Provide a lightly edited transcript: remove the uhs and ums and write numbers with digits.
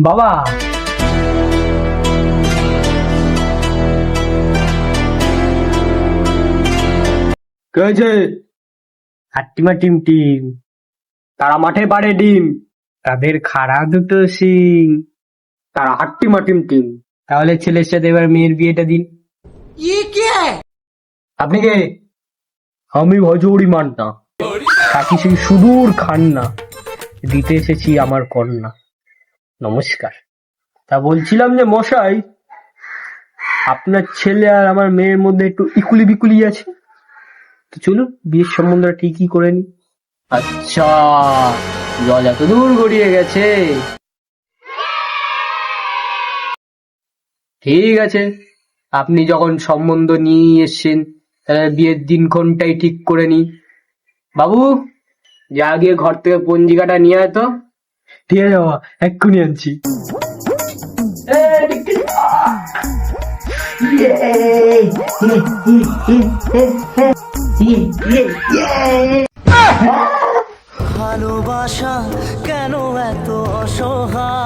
বাবা, কে হয়েছে? হাট্টিমা team team, তারা মাঠে পাড়ে ডিম, তাদের খাড়া দুটো শিং, তারা হাট্টিমা টিম টিম। তাহলে ছেলের সাথে এবার মেয়ের বিয়েটা দিন। আপনি কে? আমি ভজৌরি মান্না, থাকি সেই সুদূর খান্না, দিতে এসেছি আমার কন্যা। নমস্কার। তা বলছিলাম যে মশাই, আপনার ছেলে আর আমার মেয়ের মধ্যে একটু ইকুলি বিকুলি আছে, তো চলুন বিয়ের সম্বন্ধটা ঠিকই করে নি। আচ্ছা, জল এত দূর গড়িয়ে গেছে, ঠিক আছে। আপনি যখন সম্বন্ধ নিয়ে এসছেন, তাহলে বিয়ের দিনক্ষণটাই ঠিক করে নি। বাবু, যা গিয়ে ঘর থেকে পঞ্জিকাটা নিয়ে আয় তো। ঠিক আছে বাবা, এক্ষুনি আনছি। ভালোবাসা কেন এত অসহায়?